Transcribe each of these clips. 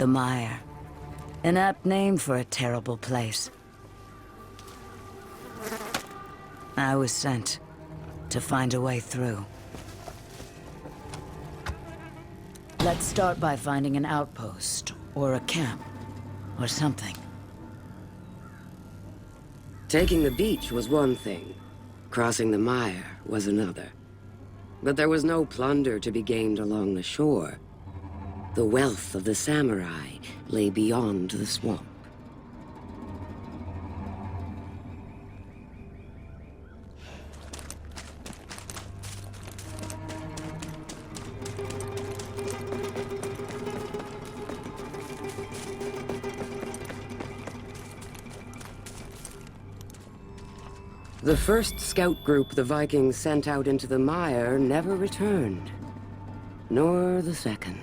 The mire. An apt name for a terrible place. I was sent to find a way through. Let's start by finding an outpost, or a camp, or something. Taking the beach was one thing. Crossing the mire was another. But there was no plunder to be gained along the shore. The wealth of the samurai lay beyond the swamp. The first scout group the Vikings sent out into the mire never returned. Nor the second.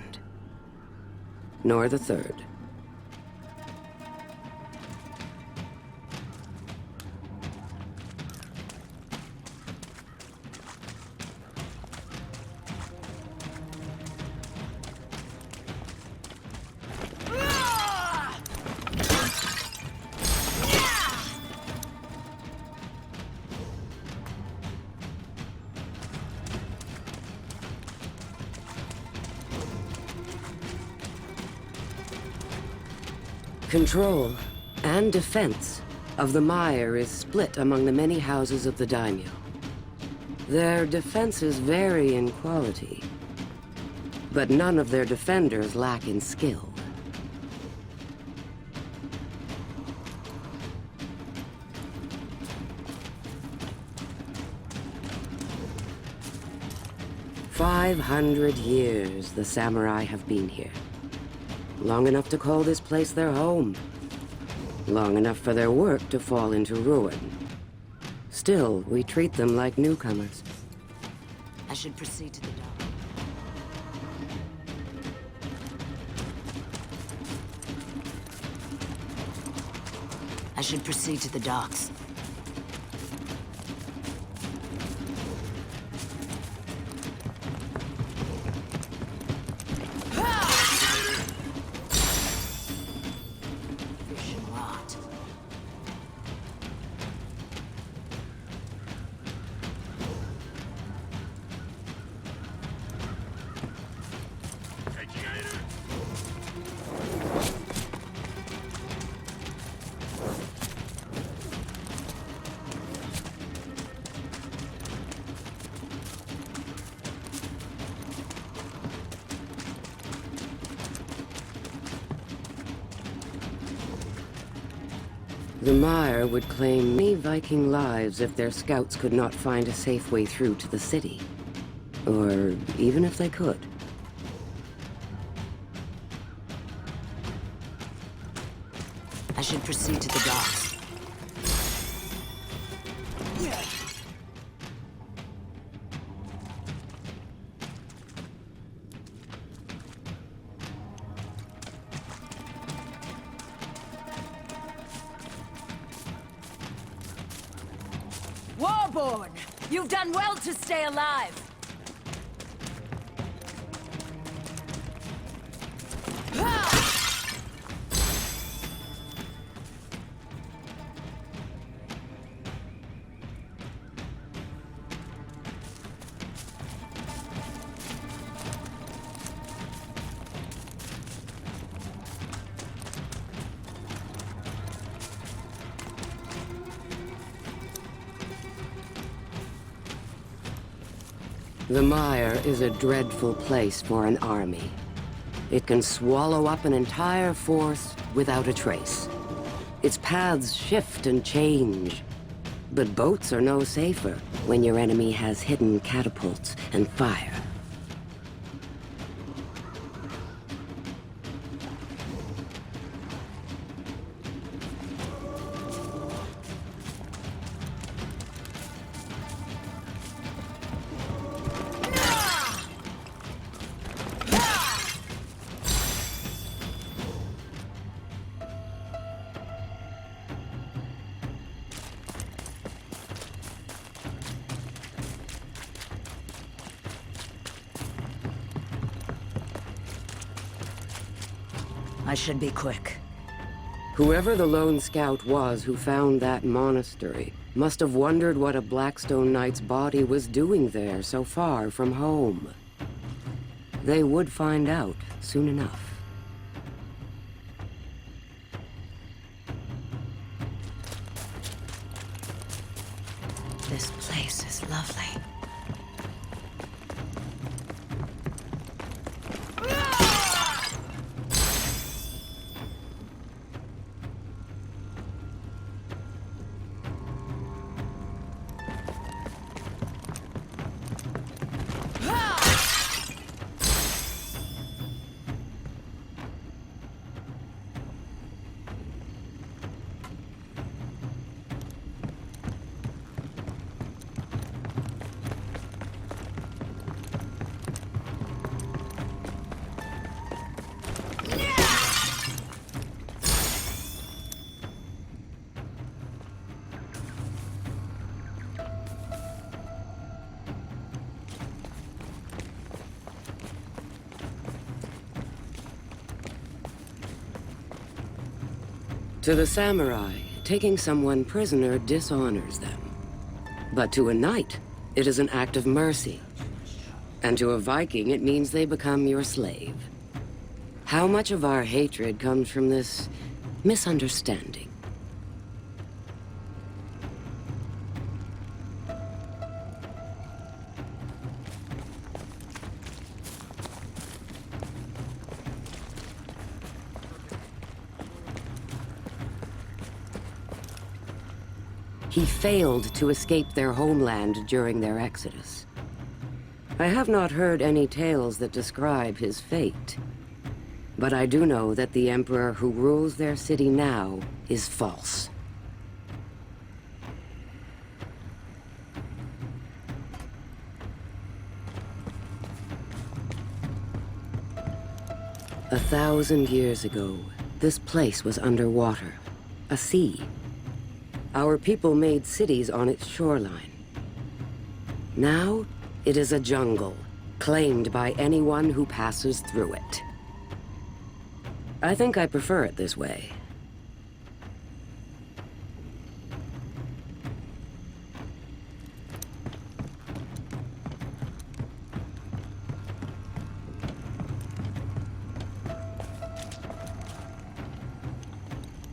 Nor the third. Control and defense of the mire is split among the many houses of the daimyo. Their defenses vary in quality, but none of their defenders lack in skill. "500 years the samurai have been here. Long enough to call this place their home. Long enough for their work to fall into ruin. Still, we treat them like newcomers. I should proceed to the dock. I should proceed to the docks. The mire would claim many Viking lives if their scouts could not find a safe way through to the city. Or even if they could. I should proceed to the docks. Warborn! You've done well to stay alive! The mire is a dreadful place for an army. It can swallow up an entire force without a trace. Its paths shift and change. But boats are no safer when your enemy has hidden catapults and fire. I should be quick. Whoever the lone scout was who found that monastery must have wondered what a Blackstone Knight's body was doing there so far from home. They would find out soon enough. This place is lovely. To the samurai, taking someone prisoner dishonors them. But to a knight, it is an act of mercy. And to a Viking, it means they become your slave. How much of our hatred comes from this misunderstanding? He failed to escape their homeland during their exodus. I have not heard any tales that describe his fate. But I do know that the Emperor who rules their city now is false. A 1,000 years ago, this place was underwater, a sea. Our people made cities on its shoreline. Now, it is a jungle, claimed by anyone who passes through it. I think I prefer it this way.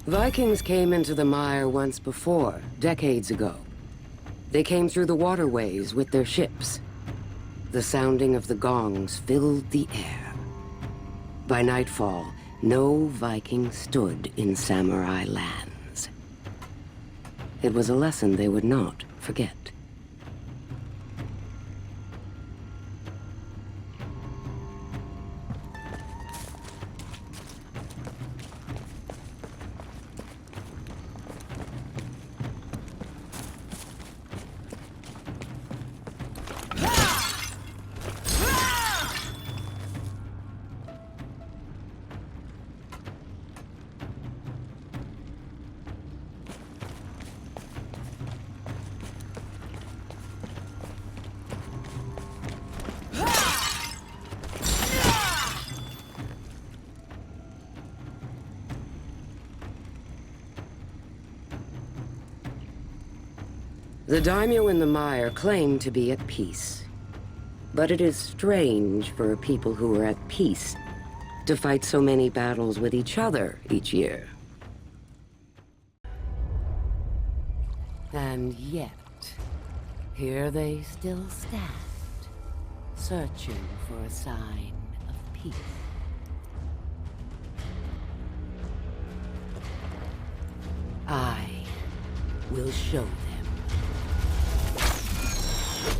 Vikings came into the mire once before, decades ago. They came through the waterways with their ships. The sounding of the gongs filled the air. By nightfall, no Viking stood in samurai lands. It was a lesson they would not forget. The daimyo in the mire claim to be at peace. But it is strange for a people who are at peace to fight so many battles with each other each year. And yet, here they still stand, searching for a sign of peace. I will show them.